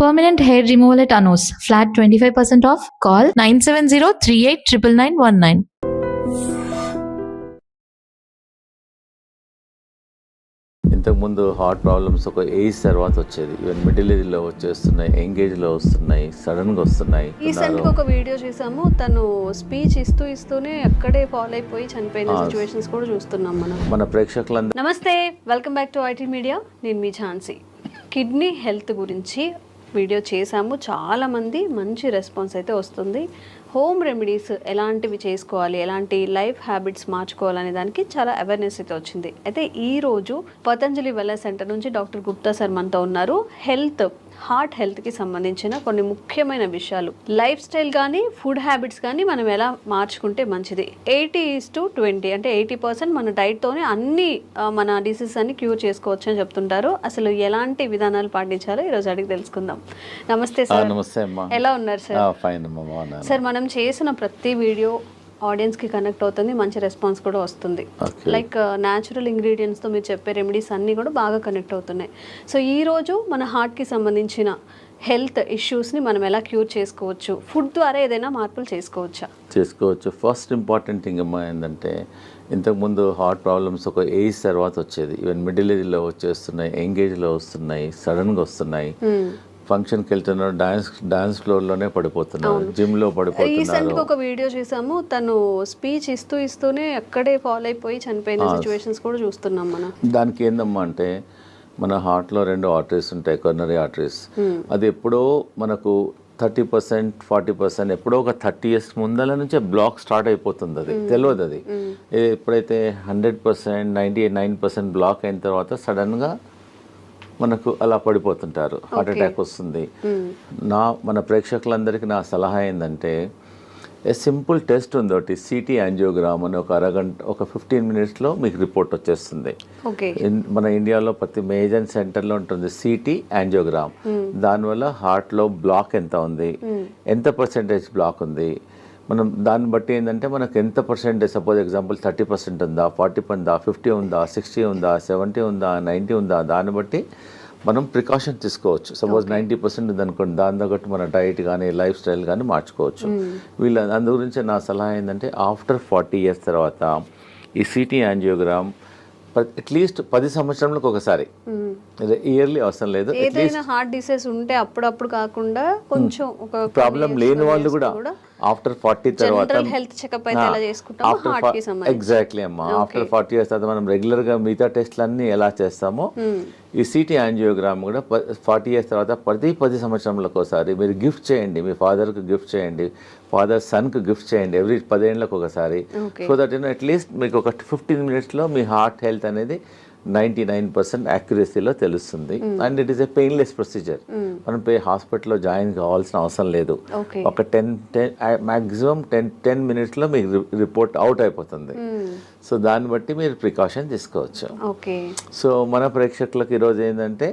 Permanent hair removal at Anos. Flat 25% off. Call 970-389919. ఇంతకుముందు heart problems ఒక age తర్వాత వచ్చేది, ఈవెన్ మిడిల్ ఏజ్లో వచ్చేస్తున్నాయి, ఎంగేజ్లో వస్తున్నాయి, సడన్గా వస్తున్నాయి. రీసెంట్గా ఒక వీడియో చూసాము, తను స్పీచ్ ఇస్తూనే అక్కడే ఫాలో అయిపోయి చనిపోయిన సిచ్యువేషన్స్ కూడా చూస్తున్నాం మన ప్రేక్షకులందరూ. నమస్తే, welcome back to IT media. నేను మీ ఝాన్సీ. కిడ్నీ హెల్త్ గురించి వీడియో చేశాము, చాలామంది మంచి రెస్పాన్స్ అయితే వస్తుంది. హోమ్ రెమెడీస్ ఎలాంటివి చేసుకోవాలి, ఎలాంటి లైఫ్ హ్యాబిట్స్ మార్చుకోవాలనే దానికి చాలా అవేర్నెస్ అయితే వచ్చింది. అయితే ఈరోజు పతంజలి వెల్నెస్ సెంటర్ నుంచి డాక్టర్ గుప్తా సార్ మనతో ఉన్నారు. హార్ట్ హెల్త్కి సంబంధించిన కొన్ని ముఖ్యమైన విషయాలు, లైఫ్ స్టైల్ కానీ ఫుడ్ హ్యాబిట్స్ కానీ మనం ఎలా మార్చుకుంటే మంచిది. 80:20 అంటే 80% మన డైట్తోనే అన్ని మన డిసీజెస్ అన్ని క్యూర్ చేసుకోవచ్చు అని చెప్తుంటారు. అసలు ఎలాంటి విధానాలు పాటించాలో ఈరోజు అడిగి తెలుసుకుందాం. నమస్తే సార్. నమస్తే అమ్మా. ఎలా ఉన్నారు సార్? ఫైన్ అమ్మా. సార్, మనం చేసిన ప్రతి వీడియో ఆడియన్స్కి కనెక్ట్ అవుతుంది, మంచి రెస్పాన్స్ కూడా వస్తుంది. లైక్ న్యాచురల్ ఇంగ్రీడియంట్స్తో మీరు చెప్పే రెమెడీస్ అన్నీ కూడా బాగా కనెక్ట్ అవుతున్నాయి. సో ఈరోజు మన హార్ట్కి సంబంధించిన హెల్త్ ఇష్యూస్ని మనం ఎలా క్యూర్ చేసుకోవచ్చు, ఫుడ్ ద్వారా ఏదైనా మార్పులు చేసుకోవచ్చు. ఫస్ట్ ఇంపార్టెంట్ థింగ్ అమ్మా ఏంటంటే, ఇంతకుముందు హార్ట్ ప్రాబ్లమ్స్ ఒక ఏజ్ తర్వాత వచ్చేది, ఈవెన్ మిడిల్ ఏజ్లో వచ్చేస్తున్నాయి, ఎంగేజ్లో వస్తున్నాయి, సడన్గా వస్తున్నాయి. ఫంక్షన్కి వెళ్తున్నారు, డాన్స్ ఫ్లోర్లోనే పడిపోతున్నారు, జిమ్లో పడిపోతున్నారు. రీసెంట్గా ఒక వీడియో చూసాము, తను స్పీచ్ ఇస్తూనే అక్కడే ఫాలో అయిపోయి చనిపోయిన సిచ్యువేషన్స్ కూడా చూస్తున్నాం మనం. దానికి ఏందమ్మా అంటే, మన హార్ట్లో 2 ఆర్టరీస్ ఉంటాయి, కొర్నరీ ఆర్టరీస్. అది ఎప్పుడో మనకు 30%, 40% ఎప్పుడో ఒక 30 years ముందల నుంచే బ్లాక్ స్టార్ట్ అయిపోతుంది. అది తెలియదు. అది ఎప్పుడైతే 100%, 99% బ్లాక్ అయిన తర్వాత సడన్గా మనకు అలా పడిపోతుంటారు, హార్ట్ అటాక్ వస్తుంది. మన ప్రేక్షకులందరికీ నా సలహా ఏంటంటే, సింపుల్ టెస్ట్ ఉంది ఒకటి, సిటీ యాంజియోగ్రామ్ అని. ఒక అరగంట, ఒక 15 minutesలో మీకు రిపోర్ట్ వచ్చేస్తుంది. మన ఇండియాలో ప్రతి మేజర్ సెంటర్లో ఉంటుంది సిటీ యాంజియోగ్రామ్. దానివల్ల హార్ట్లో బ్లాక్ ఎంత ఉంది, ఎంత పర్సెంటేజ్ బ్లాక్ ఉంది, మనం దాన్ని బట్టి ఏంటంటే మనకు ఎంత పర్సెంటేజ్, సపోజ్ ఎగ్జాంపుల్ 30% ఉందా, 40 ఉందా, 50 ఉందా, 60 ఉందా, 70 ఉందా, 90 ఉందా, దాన్ని బట్టి మనం ప్రికాషన్ తీసుకోవచ్చు. సపోజ్ 90% ఉందనుకోండి, దాని తగ్గట్టు మన డైట్ కానీ లైఫ్ స్టైల్ కానీ మార్చుకోవచ్చు. అందు గురించి నా సలహా ఏంటంటే, ఆఫ్టర్ 40 years తర్వాత ఈ సిటీ యాంజియోగ్రామ్ అట్లీస్ట్ 10 సంవత్సరాలకు ఒకసారి, ఇయర్లీ అవసరం లేదు. ఏదైనా హార్ట్ డిసీజ్ ఉంటే అప్పుడప్పుడు కాకుండా కొంచెం ఒక ప్రాబ్లం లేని వాళ్ళు కూడా ఆఫ్టర్ 40 తర్వాత ఎగ్జాక్ట్లీ అమ్మా, ఆఫ్టర్ 40 years తర్వాత మనం రెగ్యులర్గా మిగతా టెస్ట్లన్నీ ఎలా చేస్తామో ఈ సిటీ యాంజియోగ్రామ్ కూడా 40 years తర్వాత ప్రతి 10 సంవత్సరాలకు ఒకసారి మీరు గిఫ్ట్ చేయండి. మీ ఫాదర్కి గిఫ్ట్ చేయండి, ఫాదర్ సన్కి గిఫ్ట్ చేయండి, ఎవ్రీ 10 ఏళ్ళకు ఒకసారి. సో దట్ అట్లీస్ట్ మీకు ఒక 15 minutesలో మీ హార్ట్ హెల్త్ అనేది 99% యాక్యురసీలో తెలుస్తుంది. And it is a painless procedure. మనం హాస్పిటల్లో జాయిన్ కావాల్సిన అవసరం లేదు. ఒక 10 minutesలో మీకు రిపోర్ట్ అవుట్ అయిపోతుంది. సో దాన్ని బట్టి మీరు ప్రికాషన్ తీసుకోవచ్చు. సో మన ప్రేక్షకులకు ఈరోజు ఏంటంటే,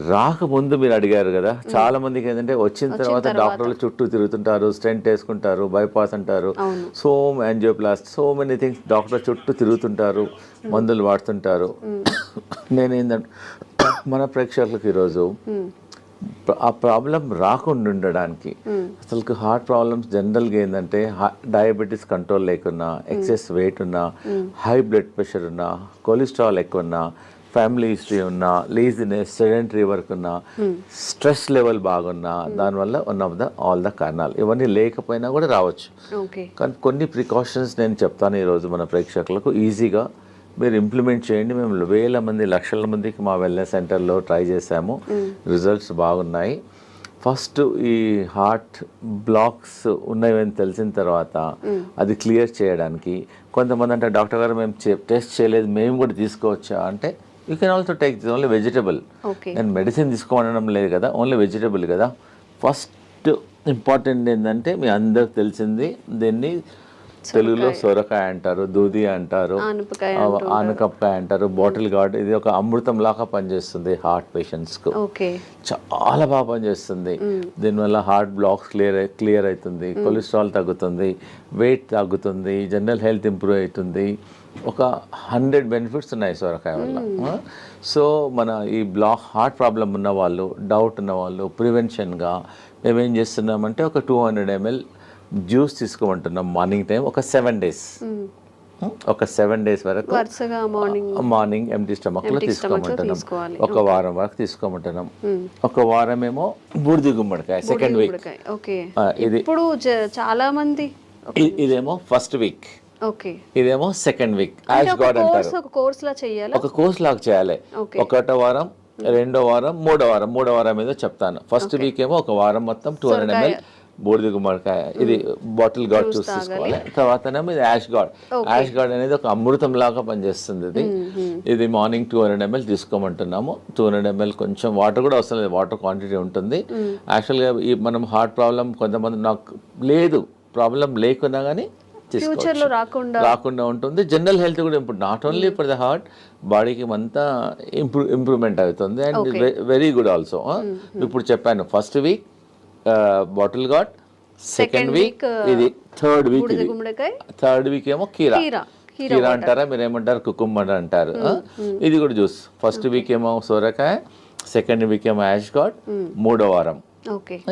రాకముందు మీరు అడిగారు కదా, చాలా మందికి ఏంటంటే వచ్చిన తర్వాత డాక్టర్లు చుట్టూ తిరుగుతుంటారు, స్టెంట్ వేసుకుంటారు, బైపాస్ అంటారు, యాంజియోప్లాస్ట్, సో మెనీ థింగ్స్, డాక్టర్ చుట్టూ తిరుగుతుంటారు, మందులు వాడుతుంటారు. నేనేంటంటే మన ప్రేక్షకులకు ఈరోజు ఆ ప్రాబ్లం రాకుండా ఉండడానికి, అసలు హార్ట్ ప్రాబ్లమ్స్ జనరల్గా ఏంటంటే, డయాబెటీస్ కంట్రోల్ లేకున్నా, ఎక్సెస్ వెయిట్ ఉన్నా, హై బ్లడ్ ప్రెషర్ ఉన్నా, కొలెస్ట్రాల్ ఎక్కువ ఉన్నా, ఫ్యామిలీ హిస్టరీ ఉన్నా, లేజినెస్, సెడెంటరీ వర్క్ ఉన్నా, స్ట్రెస్ లెవెల్ బాగున్నా, దానివల్ల ఆల్ ద కారణాలు. ఇవన్నీ లేకపోయినా కూడా రావచ్చు. కానీ కొన్ని ప్రికాషన్స్ నేను చెప్తాను ఈరోజు మన ప్రేక్షకులకు, ఈజీగా మీరు ఇంప్లిమెంట్ చేయండి. మేము వేల మంది, లక్షల మందికి మా వెల్నెస్ సెంటర్లో ట్రై చేసాము, రిజల్ట్స్ బాగున్నాయి. ఫస్ట్ ఈ హార్ట్ బ్లాక్స్ ఉన్నాయని తెలిసిన తర్వాత అది క్లియర్ చేయడానికి, కొంతమంది అంటే, డాక్టర్ గారు మేము టెస్ట్ చేయలేదు, మేము కూడా తీసుకోవచ్చా అంటే, you can also take this only vegetable. నేను మెడిసిన్ తీసుకోవడం లేదు కదా, ఓన్లీ వెజిటబుల్ కదా. ఫస్ట్ ఇంపార్టెంట్ ఏంటంటే, మీ అందరికి తెలిసింది, దీన్ని తెలుగులో సొరకాయ అంటారు, దూది అంటారు, ఆనపకాయ ఆనకపకాయ అంటారు, బాటిల్ గార్డ్. ఇది ఒక అమృతం లాగా పనిచేస్తుంది హార్ట్ పేషెంట్స్కు. ఓకే, చాలా బాగా పనిచేస్తుంది. దీనివల్ల హార్ట్ బ్లాక్స్ క్లియర్ అవుతుంది, కొలెస్ట్రాల్ తగ్గుతుంది, వెయిట్ తగ్గుతుంది, జనరల్ హెల్త్ ఇంప్రూవ్ అవుతుంది. ఒక 100 బెనిఫిట్స్ ఉన్నాయి సొరకాయ వల్ల. సో మన ఈ హార్ట్ ప్రాబ్లం ఉన్న వాళ్ళు, డౌట్ ఉన్న వాళ్ళు ప్రివెన్షన్గా మేమేం చేస్తున్నామంటే ఒక 200 ml జ్యూస్ తీసుకోమంటున్నాం మార్నింగ్ టైం ఒక 7 days. ఒక 7 days వరకు వరుసగా మార్నింగ్ ఎంటీ స్టమక్లో తీసుకోమంటున్నాం. ఒక వారం వరకు తీసుకోమంటున్నాం. ఒక వారం ఏమో బూడిద గుమ్మడికాయ సెకండ్ వీక్. ఓకే, ఇది ఇప్పుడు చాలా మంది ఇదేమో ఫస్ట్ వీక్, ఓకే, ఇదేమో సెకండ్ వీక్. యాష్ గార్డ్ అంటారు. ఒక కోర్స్ లా చేయాలి, ఒక కోర్స్ లాగా చేయాలి. ఒకటో వారం, రెండో వారం, మూడో వారం ఏదో చెప్తాను. ఫస్ట్ వీక్ ఏమో ఒక వారం మొత్తం 200 ml బూడిద గుమ్మడికాయ, ఇది బాటిల్ గార్డ్ జ్యూస్ తీసుకోవాలి. తర్వాతనేమో ఇది యాష్ గార్డ్. యాష్ గార్డ్ అనేది ఒక అమృతం లాగా పనిచేస్తుంది. ఇది మార్నింగ్ 200 ml తీసుకోమంటున్నాము. 200 ml కొంచెం వాటర్ కూడా అవసరం లేదు, వాటర్ క్వాంటిటీ ఉంటుంది. యాక్చువల్గా ఈ మనం హార్ట్ ప్రాబ్లం కొంతమంది నాకు లేదు, ప్రాబ్లం లేకున్నా కానీ ఫ్యూచర్లో రాకుండా ఉంటుంది. జనరల్ హెల్త్ కూడా improve, not only for the heart, బాడీకి అంతా ఇంప్రూవ్మెంట్ అవుతుంది. And very good also. ఇప్పుడు చెప్పాను first week bottle gourd, second week ఇది, థర్డ్ వీక్ ఏమో కీరా అంటారా, మీరు ఏమంటారు కుకుంబర్ అంటారు. ఇది కూడా జ్యూస్. ఫస్ట్ వీక్ ఏమో సోరకాయ, సెకండ్ వీక్ ఏమో యాష్ గార్డ్, మూడో వారం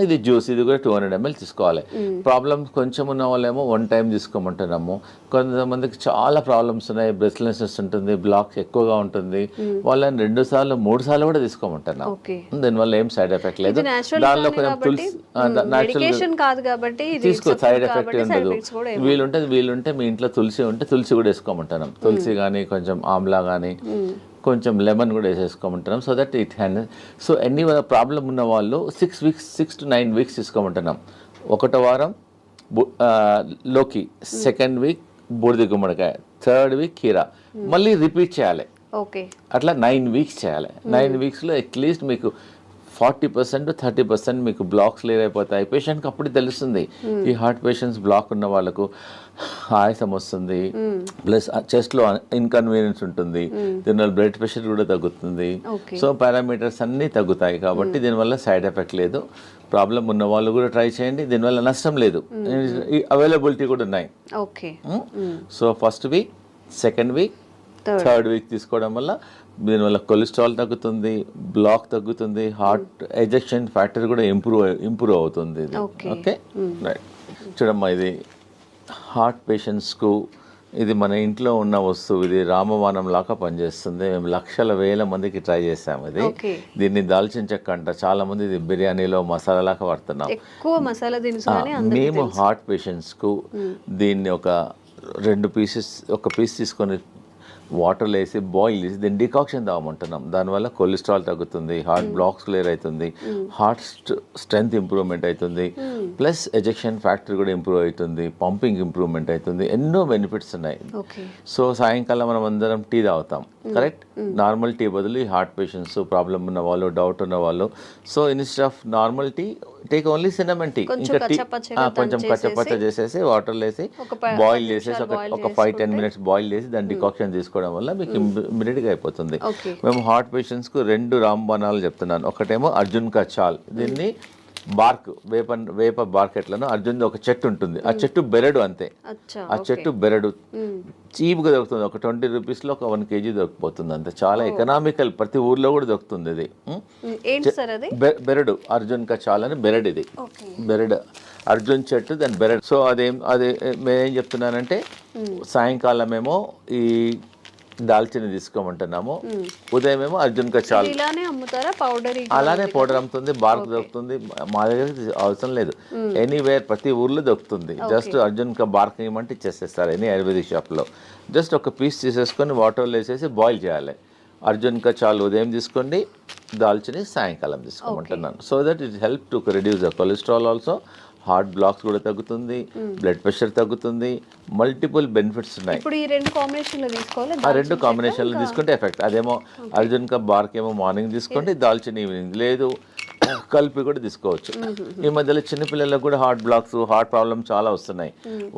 ఇది జ్యూస్. ఇది కూడా 200 ml తీసుకోవాలి. ప్రాబ్లమ్స్ కొంచెం ఉన్న వాళ్ళేమో 1 time తీసుకోమంటున్నాము. కొంతమందికి చాలా ప్రాబ్లమ్స్ ఉన్నాయి, బ్రెస్ట్లెస్నెస్ ఉంటుంది, బ్లాక్స్ ఎక్కువగా ఉంటుంది, వాళ్ళని 2 సార్లు 3 సార్లు కూడా తీసుకోమంటున్నాం. దీనివల్ల ఏం సైడ్ ఎఫెక్ట్ లేదు. దానిలో కొంచెం తులసి తీసుకో, సైడ్ ఎఫెక్ట్ ఉండదు. వీలుంటే మీ ఇంట్లో తులసి ఉంటే తులసి కూడా వేసుకోమంటున్నాం. తులసి కానీ కొంచెం ఆమ్లా కానీ కొంచెం లెమన్ కూడా వేసేసుకోమంటున్నాం. So that it hand. So ఎన్ని ప్రాబ్లం ఉన్న వాళ్ళు 6 to 9 weeks తీసుకోమంటున్నాం. ఒకటో వారం లోకి, సెకండ్ వీక్ బూడిద గుమ్మడికాయ, థర్డ్ వీక్ కీరా, మళ్ళీ రిపీట్ చేయాలి. అట్లా 9 weeks చేయాలి. 9 weeksలో అట్లీస్ట్ మీకు 40% to 30% మీకు బ్లాక్స్ క్లియర్ అయిపోతాయి. పేషెంట్కి అప్పుడు తెలుస్తుంది. ఈ హార్ట్ పేషెంట్స్ బ్లాక్ ఉన్న వాళ్ళకు ఆయాసం వస్తుంది, ప్లస్ చెస్ట్లో ఇన్కన్వీనియన్స్ ఉంటుంది, దీనివల్ల బ్లడ్ ప్రెషర్ కూడా తగ్గుతుంది. సో పారామీటర్స్ అన్నీ తగ్గుతాయి. కాబట్టి దీనివల్ల సైడ్ ఎఫెక్ట్ లేదు. ప్రాబ్లం ఉన్న వాళ్ళు కూడా ట్రై చేయండి, దీనివల్ల నష్టం లేదు. అవైలబిలిటీ కూడా ఉన్నాయి. So first week, second week, third week తీసుకోవడం వల్ల దీనివల్ల కొలెస్ట్రాల్ తగ్గుతుంది, బ్లాక్ తగ్గుతుంది, హార్ట్ ఎజెక్షన్ ఫ్యాక్టర్ కూడా ఇంప్రూవ్ అవుతుంది. Okay, right. చూడమ్మా, ఇది హార్ట్ పేషెంట్స్కు ఇది మన ఇంట్లో ఉన్న వస్తువు. ఇది రామబాణం లాగా పనిచేస్తుంది. మేము లక్షల వేల మందికి ట్రై చేసాము. ఇది దీన్ని దాల్చిన చెక్క అంట. చాలా మంది ఇది బిర్యానీలో మసాలా లాగా వాడుతున్నాం. మేము హార్ట్ పేషెంట్స్కు దీన్ని ఒక 2 pieces, ఒక పీస్ తీసుకొని వాటర్లో వేసి బాయిల్ చేసి దీన్ని డికాక్షన్ తాగమంటున్నాం. దానివల్ల కొలెస్ట్రాల్ తగ్గుతుంది, హార్ట్ బ్లాక్స్ క్లియర్ అవుతుంది, హార్ట్ స్ట్రెంగ్త్ ఇంప్రూవ్మెంట్ అవుతుంది, ప్లస్ ఎజెక్షన్ ఫ్యాక్టర్ కూడా ఇంప్రూవ్ అవుతుంది, పంపింగ్ ఇంప్రూవ్మెంట్ అవుతుంది. ఎన్నో బెనిఫిట్స్ ఉన్నాయి. సో సాయంకాలం మనం అందరం టీ తాగుతాం, కరెక్ట్? నార్మల్ టీ బదులు ఈ హార్ట్ పేషెంట్స్, ప్రాబ్లం ఉన్న వాళ్ళు, డౌట్ ఉన్న వాళ్ళు, so instead of normal tea take only cinnamon tea. ఇంకా టీ కొంచెం కచ్చపచ్చ చేసేసి వాటర్లో వేసి బాయిల్ చేసేసి ఒక 5-10 minutes బాయిల్ చేసి దాని డికాక్షన్ తీసుకోవడం వల్ల మీకు ఇమ్మీడియట్గా అయిపోతుంది. మేము హార్ట్ పేషెంట్స్కు 2 రాంబాణాలు చెప్తున్నాను. ఒకటేమో అర్జున్ కా చాల్. దీన్ని బార్క్, వేప బార్క్ ఎట్లను అర్జున్ ఒక చెట్టు ఉంటుంది, ఆ చెట్టు బెరడు అంతే. ఆ చెట్టు బెరడు చీప్గా దొరుకుతుంది. ఒక 20 రూపీస్లో ఒక 1 kg దొరికిపోతుంది అంతే. చాలా ఎకనామికల్, ప్రతి ఊర్లో కూడా దొరుకుతుంది. ఇది బెరడు, అర్జున్ కా చాల్ అని బెరడు. ఇది బెరడు, అర్జున్ చెట్టు, దాని బెరడు. సో అదే నేనేం చెప్తున్నానంటే సాయంకాలం ఏమో ఈ దాల్చిన తీసుకోమంటున్నాము, ఉదయం ఏమో అర్జున్ కా చాల్. అలానే పౌడర్ అమ్ముతుంది, బార్క్ దొరుకుతుంది. మా దగ్గర అవసరం లేదు, ఎనీవేర్ ప్రతి ఊర్లో దొరుకుతుంది. జస్ట్ అర్జున్ కా బార్క్ ఇవ్వమంటే ఇచ్చేసేస్తారు ఎనీ ఆయుర్వేదిక్ షాప్లో. జస్ట్ ఒక పీస్ తీసేసుకొని వాటర్లో వేసేసి బాయిల్ చేయాలి. అర్జున్ కా చాల్ ఉదయం తీసుకోండి, దాల్చిని సాయంకాలం తీసుకోమంటున్నాను. So that it help to reduce the cholesterol also, heart blocks కూడా తగ్గుతుంది, బ్లడ్ ప్రెషర్ తగ్గుతుంది, మల్టిపుల్ బెనిఫిట్స్ ఉన్నాయి. ఇప్పుడు ఈ 2 కాంబినేషన్లో తీసుకోవాలి. ఆ 2 కాంబినేషన్లో తీసుకుంటే ఎఫెక్ట్. అదేమో అర్జున్ కా బార్క్ ఏమో మార్నింగ్ తీసుకోండి, దాల్చిన ఈవినింగ్. లేదు కలిపి కూడా తీసుకోవచ్చు. ఈ మధ్యలో చిన్నపిల్లలకు కూడా హార్ట్ బ్లాక్స్, హార్ట్ ప్రాబ్లమ్ చాలా వస్తున్నాయి.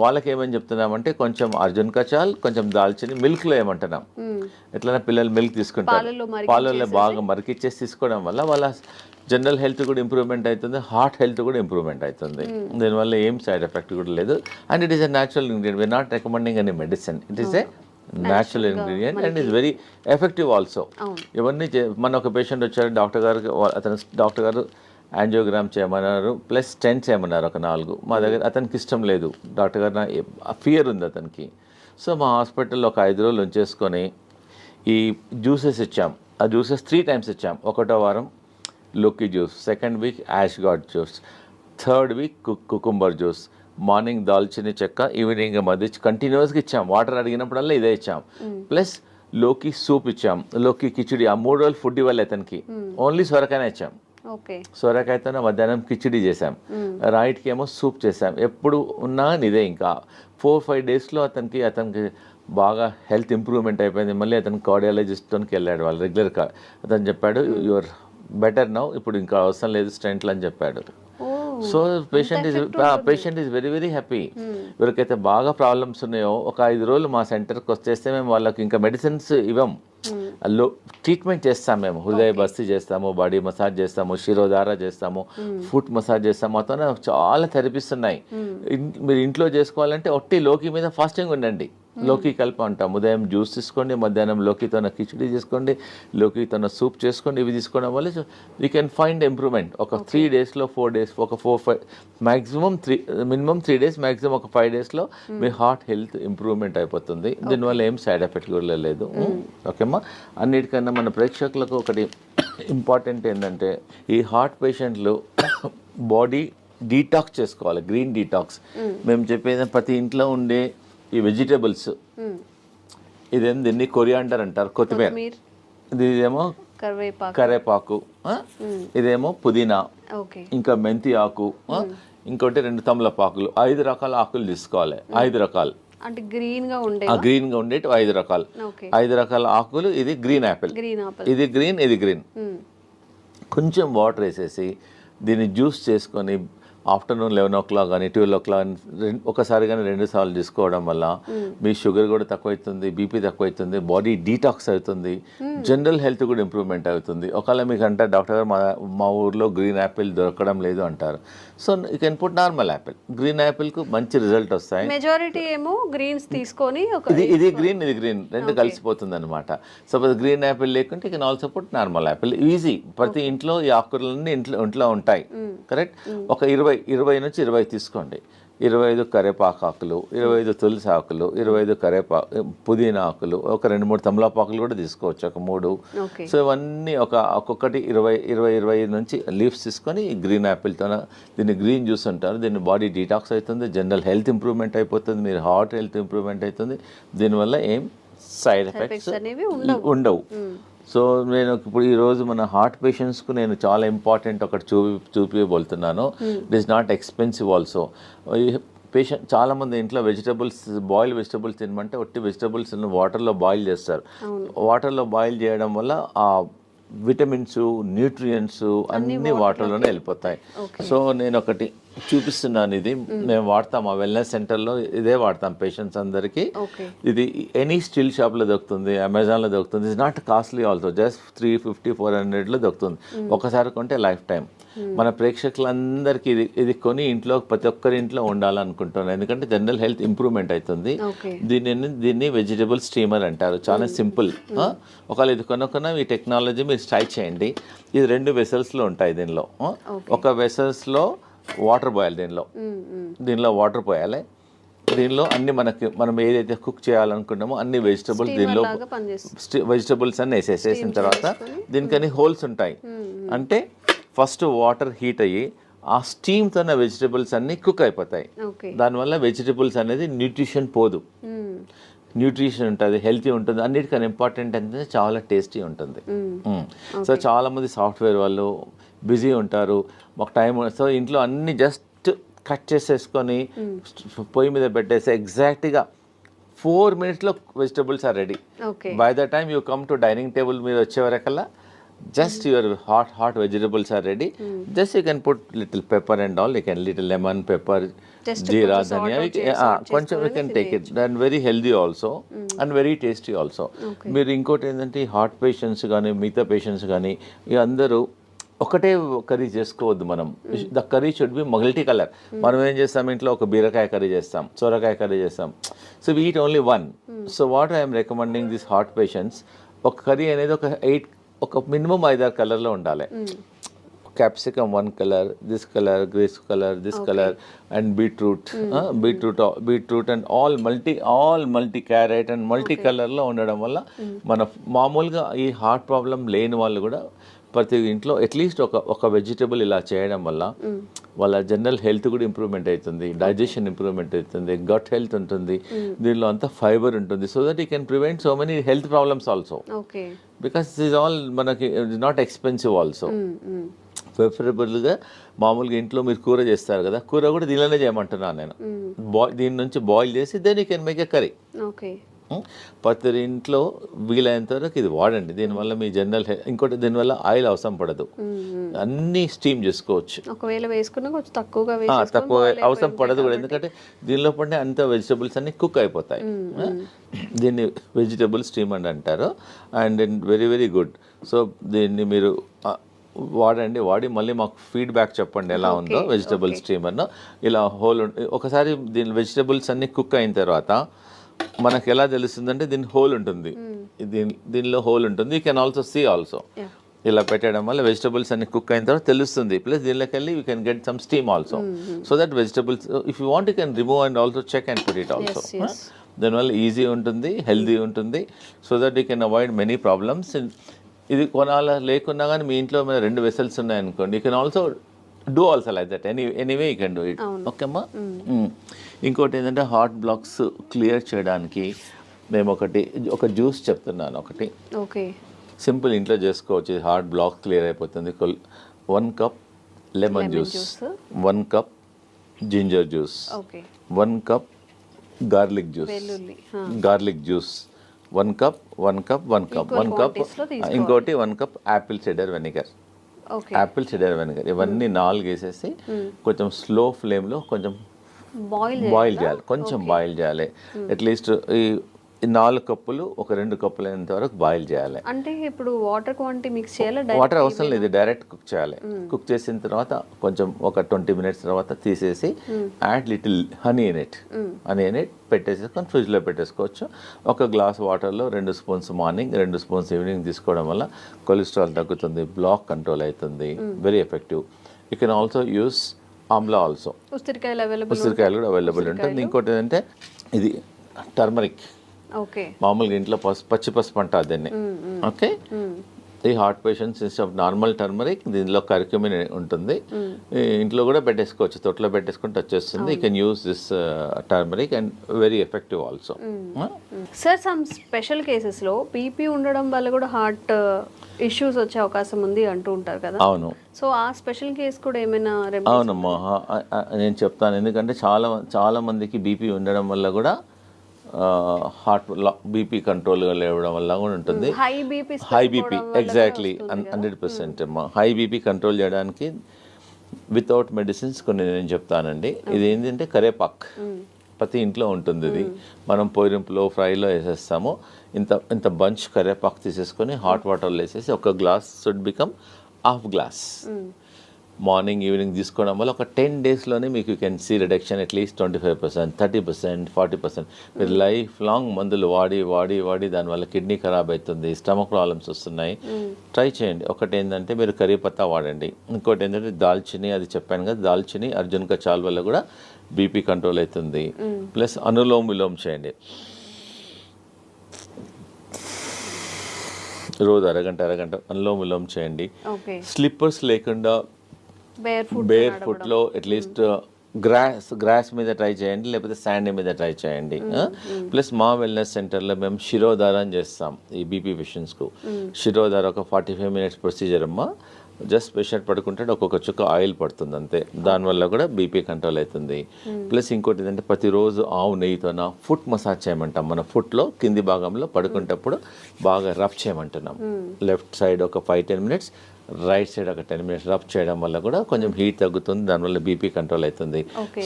వాళ్ళకి ఏమని చెప్తున్నామంటే కొంచెం అర్జున్ కచాల్, కొంచెం దాల్చిని మిల్క్లో ఏమంటున్నాం, ఎట్లైనా పిల్లలు మిల్క్ తీసుకుంటారు, పాలల్లో బాగా మరికిచ్చేసి తీసుకోవడం వల్ల వాళ్ళ జనరల్ హెల్త్ కూడా ఇంప్రూవ్మెంట్ అవుతుంది, హార్ట్ హెల్త్ కూడా ఇంప్రూవ్మెంట్ అవుతుంది. దీనివల్ల ఏం సైడ్ ఎఫెక్ట్ కూడా లేదు. And it is a natural ingredient. We are not recommending any medicine. It is a natural ingredient and is very effective also. ఇవన్నీ మన ఒక పేషెంట్ వచ్చారు, డాక్టర్ గారు యాంజియోగ్రామ్ చేయమన్నారు, ప్లస్ స్టెంట్స్ చేయమన్నారు ఒక 4. మా దగ్గర అతనికి ఇష్టం లేదు, డాక్టర్ గారు ఫియర్ ఉంది అతనికి. సో మా హాస్పిటల్లో ఒక 5 రోజులు ఉంచేసుకొని ఈ జ్యూసెస్ ఇచ్చాం. ఆ జ్యూసెస్ 3 times ఇచ్చాం. 1వ వారం లోకి juice, 2nd week ash gourd juice, 3rd week cucumber juice, morning దాల్చిని చెక్క, ఈవినింగ్ మధ్య కంటిన్యూస్గా ఇచ్చాం. వాటర్ అడిగినప్పుడల్లా ఇదే ఇచ్చాం. ప్లస్ లోకి సూప్ ఇచ్చాం, లోకి కిచిడి. ఆ 3 రోజులు ఫుడ్ ఇవ్వాలి అతనికి, ఓన్లీ సొరకాయనే ఇచ్చాం. సొరకాయతోనే మధ్యాహ్నం కిచిడి చేసాం, రైట్కి ఏమో సూప్ చేసాం. ఎప్పుడు ఉన్నా ఇదే. ఇంకా 4-5 daysలో అతనికి బాగా హెల్త్ ఇంప్రూవ్మెంట్ అయిపోయింది. మళ్ళీ అతను కార్డియాలజిస్ట్కి వెళ్ళాడు, వాళ్ళు రెగ్యులర్. అతను చెప్పాడు యువర్ బెటర్ నౌ, ఇప్పుడు ఇంకా అవసరం లేదు స్టెంట్లు అని చెప్పాడు. So patient is very very happy. ఎవరికైతే బాగా ప్రాబ్లమ్స్ ఉన్నాయో ఒక 5 రోజులు మా సెంటర్కి వచ్చేస్తే మేము వాళ్ళకి ఇంకా మెడిసిన్స్ ఇవ్వం, ట్రీట్మెంట్ చేస్తాం. మేము హృదయ బస్తి చేస్తాము, బాడీ మసాజ్ చేస్తాము, శిరోధార చేస్తాము, ఫుట్ మసాజ్ చేస్తాము. మొత్తం చాలా థెరపీస్ ఉన్నాయి. మీరు ఇంట్లో చేసుకోవాలంటే ఒట్టి లోకి మీద ఫాస్టింగ్ ఉండండి, లోకి కలిపి అంటాం. ఉదయం జ్యూస్ తీసుకోండి, మధ్యాహ్నం లోకితోన కిచిడి చేసుకోండి, లోకితోన సూప్ చేసుకోండి. ఇవి తీసుకోవడం వల్ల యూ కెన్ ఫైండ్ ఇంప్రూవ్మెంట్. ఒక 3 daysలో 4 days, ఒక 4-5 మ్యాక్సిమం 3, మినిమం 3 days, మ్యాక్సిమం ఒక 5 daysలో మీ హార్ట్ హెల్త్ ఇంప్రూవ్మెంట్ అయిపోతుంది. దీనివల్ల ఏం సైడ్ ఎఫెక్ట్ కూడా లేదు. ఓకేమ్మా. అన్నిటికన్నా మన ప్రేక్షకులకు ఒకటి ఇంపార్టెంట్ ఏంటంటే ఈ హార్ట్ పేషెంట్లు బాడీ డీటాక్స్ చేసుకోవాలి, గ్రీన్ డీటాక్స్. మేము చెప్పేది ప్రతి ఇంట్లో ఉండే ఈ వెజిటేబుల్స్, దీన్ని కొరియాండర్ అంటారు, కొత్తిమీర. ఇదేమో కరేపాకు, ఇదేమో పుదీనా, ఇంకా మెంతి ఆకు, ఇంకోటి 2 తమలపాకులు. 5 రకాల ఆకులు తీసుకోవాలి. 5 రకాలు అంటే గ్రీన్ గా ఉండేటి 5 రకాలు. 5 రకాల ఆకులు. ఇది గ్రీన్ యాపిల్, ఇది గ్రీన్, ఇది గ్రీన్. కొంచెం వాటర్ వేసేసి దీన్ని జ్యూస్ చేసుకొని ఆఫ్టర్నూన్ 11 o'clock కానీ 12 o'clock ఒకసారి కానీ 2 సార్లు తీసుకోవడం వల్ల మీ షుగర్ కూడా తక్కువ అవుతుంది, బీపీ తక్కువ అవుతుంది, బాడీ డీటాక్స్ అవుతుంది, జనరల్ హెల్త్ కూడా ఇంప్రూవ్మెంట్ అవుతుంది. ఒకవేళ మీకు అంటే డాక్టర్ గారు మా ఊర్లో గ్రీన్ యాపిల్ దొరకడం లేదు అంటారు. So you can put normal apple. Green యాపిల్కు మంచి రిజల్ట్ వస్తాయి. మెజారిటీ ఏమో గ్రీన్స్ తీసుకొని ఇది గ్రీన్, ఇది గ్రీన్, రెండు కలిసిపోతుంది అనమాట. సపోజ్ గ్రీన్ యాపిల్ లేకుంటే you can also put normal Apple. Easy. ప్రతి ఇంట్లో ఈ ఆకుకూరలన్నీ ఇంట్లో ఉంటాయి. కరెక్ట్. ఒక 20 నుంచి 20 తీసుకోండి. 25 కరేపాకు ఆకులు, 25 తులసి ఆకులు, 25 పుదీనా ఆకులు, ఒక 2-3 తమలపాకులు కూడా తీసుకోవచ్చు, ఒక 3. సో ఇవన్నీ ఒక్కొక్కటి 20 నుంచి లీవ్స్ తీసుకొని గ్రీన్ యాపిల్తో దీన్ని గ్రీన్ జ్యూస్ అంటారు. దీన్ని బాడీ డీటాక్స్ అవుతుంది, జనరల్ హెల్త్ ఇంప్రూవ్మెంట్ అయిపోతుంది, మీరు హార్ట్ హెల్త్ ఇంప్రూవ్మెంట్ అవుతుంది. దీనివల్ల ఏం సైడ్ ఎఫెక్ట్స్ ఉండవు. సో నేను ఇప్పుడు ఈరోజు మన హార్ట్ పేషెంట్స్కు నేను చాలా ఇంపార్టెంట్ ఒకటి చూపిపోతున్నాను. It is not expensive also. Patient చాలామంది ఇంట్లో బాయిల్ వెజిటబుల్స్ తినమంటే ఒట్టి వెజిటబుల్స్ వాటర్లో బాయిల్ చేస్తారు. వాటర్లో బాయిల్ చేయడం వల్ల ఆ విటమిన్స్, న్యూట్రియంట్స్ అన్నీ వాటర్లోనే వెళ్ళిపోతాయి. సో నేను ఒకటి చూపిస్తున్నాను. ఇది మేము వాడతాం, ఆ వెల్నెస్ సెంటర్లో ఇదే వాడతాం పేషెంట్స్ అందరికీ. ఇది ఎనీ స్టీల్ షాప్లో దొరుకుతుంది, అమెజాన్లో దొరుకుతుంది. It's not costly also, just 350-400లో దొరుకుతుంది. ఒకసారి కొంటే లైఫ్ టైం. మన ప్రేక్షకులందరికీ ఇది ఇంట్లో ప్రతి ఒక్కరి ఇంట్లో ఉండాలనుకుంటున్నాను, ఎందుకంటే జనరల్ హెల్త్ ఇంప్రూవ్మెంట్ అవుతుంది. దీన్ని వెజిటబుల్ స్టీమర్ అంటారు. చాలా సింపుల్. ఒకవేళ ఇది కొనుక్కున్న ఈ టెక్నాలజీ మీరు ట్రై చేయండి. ఇది 2 వెసల్స్లో ఉంటాయి. దీనిలో ఒక వెసల్స్లో వాటర్ పోయాలి, దీనిలో వాటర్ పోయాలి. దీనిలో అన్ని మనం ఏదైతే కుక్ చేయాలనుకున్నామో అన్ని వెజిటబుల్స్ అన్ని వేసేసిన తర్వాత దీనికని హోల్స్ ఉంటాయి. అంటే ఫస్ట్ వాటర్ హీట్ అయ్యి ఆ స్టీమ్తో వెజిటబుల్స్ అన్ని కుక్ అయిపోతాయి. దానివల్ల వెజిటబుల్స్ అనేది న్యూట్రిషన్ పోదు, న్యూట్రిషన్ ఉంటుంది, హెల్తీ ఉంటుంది. అన్నిటికన్నా ఇంపార్టెంట్ అంటే చాలా టేస్టీ ఉంటుంది. సో చాలామంది సాఫ్ట్వేర్ వాళ్ళు బిజీ ఉంటారు, మాకు టైం. సో ఇంట్లో అన్ని జస్ట్ కట్ చేసేసుకొని పొయ్యి మీద పెట్టేసి ఎగ్జాక్ట్గా 4 minutesలో vegetables are ready. By the time you come to dining table మీద వచ్చే వరకల్లా Just your hot vegetables are ready. Just you can put little pepper and all. You can little lemon, pepper, Just jeera, కొంచెం salt dhania. salt కొంచెం you can take it. And very healthy also and very tasty also. మీరు ఇంకోటి ఏంటంటే ఈ heart patients కానీ మిగతా patients కానీ ఇక అందరూ ఒకటే కర్రీ చేసుకోవద్దు మనం. The curry should be multi colour. మనం ఏం చేస్తాం ఇంట్లో ఒక బీరకాయ కర్రీ చేస్తాం, సొరకాయ కర్రీ చేస్తాం. So we eat only one. So what I'm recommending this heart patients, ఒక కర్రీ అనేది ఒక మినిమం 5-6 కలర్లో ఉండాలి. Capsicum 1 colour, this colour, grace colour, this colour, and beetroot and all multi carrot and multi కలర్లో ఉండడం వల్ల మన మామూలుగా ఈ హార్ట్ ప్రాబ్లం లేని వాళ్ళు కూడా ప్రతి ఇంట్లో అట్లీస్ట్ ఒక వెజిటబుల్ ఇలా చేయడం వల్ల వాళ్ళ జనరల్ హెల్త్ కూడా ఇంప్రూవ్మెంట్ అవుతుంది, డైజెషన్ ఇంప్రూవ్మెంట్ అవుతుంది, గట్ హెల్త్ ఉంటుంది, దీనిలో అంతా ఫైబర్ ఉంటుంది. So that you can prevent so many health problems also. Because this all మనకి నాట్ ఎక్స్పెన్సివ్ ఆల్సో. ప్రిఫరబుల్గా మామూలుగా ఇంట్లో మీరు కూర చేస్తారు కదా, కూర కూడా దీనిలోనే చేయమంటున్నాను నేను. దీని నుంచి బాయిల్ చేసి then you can make a curry. ప్రతి ఇంట్లో వీలైనంత వరకు ఇది వాడండి. దీనివల్ల మీ జనరల్ ఇంకోటి దీనివల్ల ఆయిల్ అవసరం పడదు, అన్నీ స్టీమ్ చేసుకోవచ్చు. ఒకవేళ వేసుకున్నా కొంచెం తక్కువ అవసరం పడదు కూడా, ఎందుకంటే దీనిలో పడిన అంత వెజిటబుల్స్ అన్ని కుక్ అయిపోతాయి. దీన్ని వెజిటబుల్ స్టీమ్ అని అంటారు. And very very good. So దీన్ని మీరు వాడి మళ్ళీ మాకు ఫీడ్బ్యాక్ చెప్పండి ఎలా ఉందో వెజిటబుల్ స్టీమర్ను. ఇలా ఒకసారి దీని వెజిటబుల్స్ అన్ని కుక్ అయిన తర్వాత మనకు ఎలా తెలుస్తుందంటే దీని హోల్ ఉంటుంది, దీనిలో హోల్ ఉంటుంది. You can also see also. ఇలా పెట్టడం వల్ల వెజిటబుల్స్ అన్ని కుక్ అయిన తర్వాత తెలుస్తుంది. ప్లస్ దీనిలోకి వెళ్ళి you can get some steam also. So that vegetables if you want you can remove and also check and put it also. దానివల్ల ఈజీ ఉంటుంది, హెల్దీ ఉంటుంది. So that you can avoid many problems. ఇది లేకున్నా కానీ మీ ఇంట్లో మీద 2 vessels ఉన్నాయనుకోండి, you can also do also like that. Anyway you can do it. ఓకేమ్మా. ఇంకోటి ఏంటంటే హార్ట్ బ్లాక్స్ క్లియర్ చేయడానికి మేము ఒక జ్యూస్ చెప్తున్నాను. ఒకటి సింపుల్ ఇంట్లో చేసుకోవచ్చు. హార్ట్ బ్లాక్ క్లియర్ అయిపోతుంది. 1 cup lemon juice, 1 cup ginger juice, 1 cup garlic juice, 1 cup ఇంకోటి 1 కప్ యాపిల్ సిడర్ వెనిగర్. ఇవన్నీ 4 వేసేసి కొంచెం స్లో ఫ్లేమ్లో కొంచెం బాయిల్ చేయాలి. అట్లీస్ట్ ఈ 4 కప్పులు ఒక 2 కప్పులు అయినంత వరకు బాయిల్ చేయాలి. అంటే ఇప్పుడు వాటర్ క్వాంటిటీ మిక్స్ చేయాలి? వాటర్ అవసరం లేదు, డైరెక్ట్ కుక్ చేయాలి. కుక్ చేసిన తర్వాత కొంచెం ఒక 20 మినిట్స్ తర్వాత తీసేసి add little honey in it పెట్టేసుకొని ఫ్రిడ్జ్లో పెట్టేసుకోవచ్చు. ఒక గ్లాస్ వాటర్లో 2 స్పూన్స్ మార్నింగ్, 2 స్పూన్స్ ఈవినింగ్ తీసుకోవడం వల్ల కొలెస్ట్రాల్ తగ్గుతుంది, బ్లాక్ కంట్రోల్ అవుతుంది. Very effective. You can also use Amla also. ఉసిరికాయలు కూడా అవైలబుల్ ఉంటుంది. ఇంకోటి ఏంటంటే ఇది టర్మరిక్. మామూలుగా ఇంట్లో పచ్చి పసుపు అంటారు దీన్ని. ఓకే. ఈ heart patients instead of normal turmeric దీనిలో కర్క్యూమిన్ ఉంటుంది. ఇంట్లో కూడా పెట్టేసుకోవచ్చు, తొట్లో పెట్టేసుకుంటే వచ్చేస్తుంది. You can use this turmeric and very effective also. Sir some special కేసెస్లో బీపీ ఉండడం వల్ల కూడా హార్ట్ ఇష్యూస్ వచ్చే అవకాశం ఉంది అంటూ ఉంటారు కదా. అవును. సో ఆ స్పెషల్ కేసు కూడా ఏమైనా? అవునమ్మా, నేను చెప్తాను. ఎందుకంటే చాలా మందికి బీపీ ఉండడం వల్ల కూడా హార్ట్ బీపీ కంట్రోల్గా లేవడం వల్ల కూడా ఉంటుంది. హై బీపీ ఎగ్జాక్ట్లీ 100% అమ్మా. హై బీపీ కంట్రోల్ చేయడానికి వితౌట్ మెడిసిన్స్ కొన్ని నేను చెప్తానండి. ఇది ఏంటంటే కరేపాక్ ప్రతి ఇంట్లో ఉంటుంది. ఇది మనం పోరింపులో ఫ్రైలో వేసేస్తాము. ఇంత బంచ్ కరేపాకు తీసేసుకొని హాట్ వాటర్లో వేసేసి ఒక glass should become half glass morning evening తీసుకోవడం వల్ల ఒక 10 డేస్లోనే మీకు you can see reduction at least 25%, 30%, 40%. మీరు లైఫ్ లాంగ్ మందులు వాడి దానివల్ల కిడ్నీ ఖరాబ్ అవుతుంది, స్టమక్ ప్రాబ్లమ్స్ వస్తున్నాయి. ట్రై చేయండి. ఒకటి ఏంటంటే మీరు కరీ పత్తా వాడండి. ఇంకోటి ఏంటంటే దాల్చిని, అది చెప్పాను కదా, దాల్చిని అర్జున్ కా చాల్ వల్ల కూడా బీపీ కంట్రోల్ అవుతుంది. ప్లస్ అనులోమ్ విలోమ్ చేయండి. రోజు అరగంట అనులోమ్ విలోమ్ చేయండి. స్లిప్పర్స్ లేకుండా బేర్ ఫుట్లో అట్లీస్ట్ గ్రాస్ మీద ట్రై చేయండి, లేకపోతే శాండ్ మీద ట్రై చేయండి. ప్లస్ మా వెల్నెస్ సెంటర్లో మేము శిరోధారం చేస్తాం ఈ బీపీ పేషెంట్స్కు. శిరోధార ఒక 45 మినిట్స్ ప్రొసీజర్ అమ్మా. జస్ట్ పేషెంట్ పడుకుంటే ఒక్కొక్క చుక్క ఆయిల్ పడుతుంది అంతే, దానివల్ల కూడా బీపీ కంట్రోల్ అవుతుంది. ప్లస్ ఇంకోటి ఏంటంటే ప్రతిరోజు ఆవు నెయ్యితోన ఫుట్ మసాజ్ చేయమంటాం. మన ఫుట్లో కింది భాగంలో పడుకునేటప్పుడు బాగా రబ్ చేయమంటున్నాం. లెఫ్ట్ సైడ్ ఒక 5-10 మినిట్స్, రైట్ సైడ్ ఒక 10 మినిట్స్ రబ్ చేయడం వల్ల కూడా కొంచెం హీట్ తగ్గుతుంది, దానివల్ల బీపీ కంట్రోల్ అవుతుంది.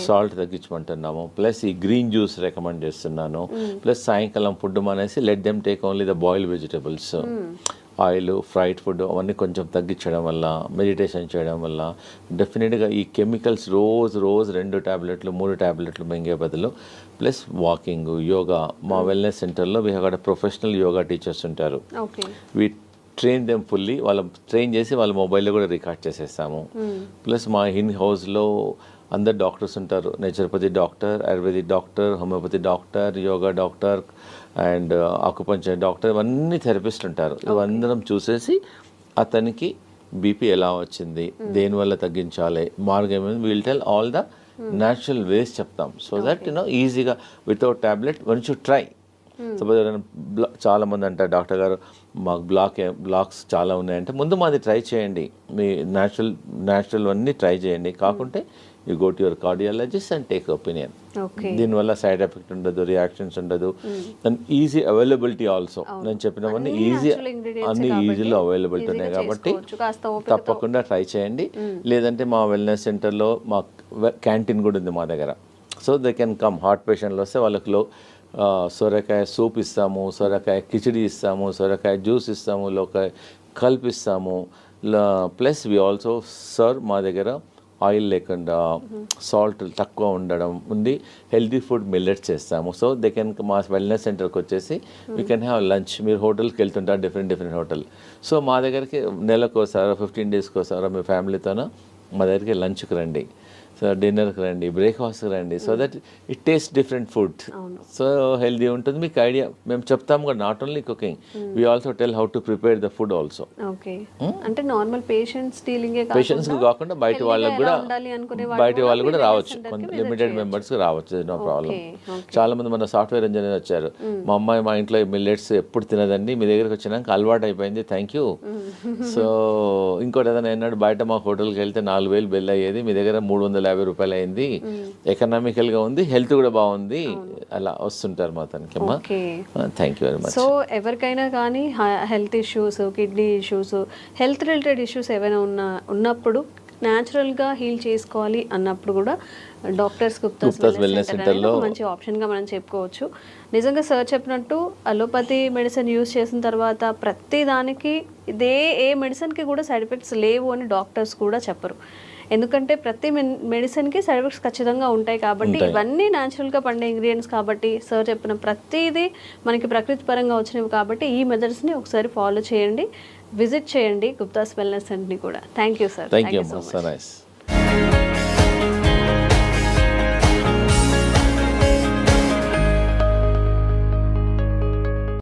సాల్ట్ తగ్గించమంటున్నాము. ప్లస్ ఈ గ్రీన్ జ్యూస్ రికమెండ్ చేస్తున్నాను. ప్లస్ సాయంకాలం ఫుడ్ మానేసి let them take only the boiled vegetables, oil, fried food అవన్నీ కొంచెం తగ్గించడం వల్ల, మెడిటేషన్ చేయడం వల్ల డెఫినెట్గా ఈ కెమికల్స్ రోజు 2 టాబ్లెట్లు 3 టాబ్లెట్లు మింగే బదులు, ప్లస్ వాకింగ్, యోగా. మా వెల్నెస్ సెంటర్లో we have professional yoga teachers ఉంటారు. వీ ట్రైన్ దెమ్ ఫుల్లీ, వాళ్ళ ట్రైన్ చేసి వాళ్ళ మొబైల్లో కూడా రికార్డ్ చేసేస్తాము. ప్లస్ మా ఇన్ హౌస్లో అందరు డాక్టర్స్ ఉంటారు. Naturopathy doctor, ayurvedic doctor, homeopathy doctor, yoga doctor and acupuncture doctor, ఇవన్నీ థెరపిస్ట్ ఉంటారు. ఇవందరం చూసేసి అతనికి బీపీ ఎలా వచ్చింది, దేనివల్ల తగ్గించాలి, మార్గం ఏమైంది, will tell all the natural ways చెప్తాం. సో దట్ ఈజీగా without tablet once you try. Suppose ఎవరైనా చాలా మంది అంటారు డాక్టర్ గారు మాకు బ్లాక్స్ చాలా ఉన్నాయంటే, ముందు మాది ట్రై చేయండి, మీ న్యాచురల్ అన్నీ ట్రై చేయండి. కాకుంటే you go to your cardiologist and take opinion. దీనివల్ల సైడ్ ఎఫెక్ట్ ఉండదు, రియాక్షన్స్ ఉండదు, అండ్ ఈజీ అవైలబిలిటీ ఆల్సో. నేను చెప్పినవన్నీ అన్ని ఈజీలో అవైలబిలిటీ ఉన్నాయి కాబట్టి తప్పకుండా ట్రై చేయండి. లేదంటే మా వెల్నెస్ సెంటర్లో మా క్యాంటీన్ కూడా ఉంది మా దగ్గర. So they can come. Heart పేషెంట్లు వస్తే వాళ్ళకి సొరకాయ సూప్ ఇస్తాము, సొరకాయ కిచిడి ఇస్తాము, సొరకాయ జ్యూస్ ఇస్తాము, లోకాయ కల్పిస్తాము. ప్లస్ వి ఆల్సో సర్వ్ మా దగ్గర ఆయిల్ లేకుండా, సాల్ట్ తక్కువ ఉండడం ఉంది, హెల్తీ ఫుడ్ మిల్లెట్స్ చేస్తాము. సో దే కెన్ మా వెల్నెస్ సెంటర్కి వచ్చేసి వీ కెన్ హ్యావ్ లంచ్. మీరు హోటల్కి వెళ్తుంటారు, డిఫరెంట్ హోటల్. సో మా దగ్గరికి నెలకోసారో 15 డేస్కి ఒకసారో మీ ఫ్యామిలీతోనో మా దగ్గరికి లంచ్కి రండి, సో డిన్నర్కి రండి, బ్రేక్ఫాస్ట్కి రండి. So that it taste different food, so healthy ఉంటుంది. మీకు ఐడియా మేము చెప్తాము కూడా, not only cooking, we also tell how to prepare the food also. అంటే నార్మల్ పేషెంట్స్కి కాకుండా బయట వాళ్ళకి కూడా రావచ్చు, లిమిటెడ్ మెంబర్స్కి రావచ్చు, నో ప్రాబ్లం. చాలా మంది మన సాఫ్ట్వేర్ ఇంజనీర్ వచ్చారు, మా అమ్మాయి మా ఇంట్లో మిల్లెట్స్ ఎప్పుడు తినదండి, మీ దగ్గరికి వచ్చినాక అలవాటు అయిపోయింది, థ్యాంక్ యూ. సో ఇంకోటి ఏదైనా అన్నాడు, బయట మా హోటల్కి వెళ్తే 4,000 బిల్ అయ్యేది, మీ దగ్గర 350 రూపాయలు అయింది, ఎకనామికల్గా ఉంది, హెల్త్ కూడా బాగుంది, అలా వస్తుంటారు మా తనకి. అమ్మా thank you very much. So ఎవరికైనా కానీ health issues, kidney issues, health related issues ఏవైనా ఉన్నప్పుడు న్యాచురల్గా హీల్ చేసుకోవాలి అన్నప్పుడు కూడా డాక్టర్స్ గుప్తాస్ వెల్నెస్ సెంటర్లో మంచి ఆప్షన్గా మనం చెప్పుకోవచ్చు. నిజంగా సార్ చెప్పినట్టు అలోపతి మెడిసిన్ యూస్ చేసిన తర్వాత ప్రతి దానికి ఏ మెడిసిన్కి కూడా సైడ్ ఎఫెక్ట్స్ లేవు అని డాక్టర్స్ కూడా చెప్పరు. ఎందుకంటే ప్రతి మెడిసిన్కి సైడ్ ఎఫెక్ట్స్ ఖచ్చితంగా ఉంటాయి కాబట్టి, ఇవన్నీ న్యాచురల్గా పండే ఇంగ్రీడియంట్స్ కాబట్టి, సార్ చెప్పిన ప్రతిదీ మనకి ప్రకృతి పరంగా వచ్చినవి కాబట్టి ఈ మెథడ్స్ని ఒకసారి ఫాలో చేయండి, విజిట్ చేయండి గుప్తాస్ వెల్నెస్ సెంటర్ని కూడా. Thank you sir. Thank you so much.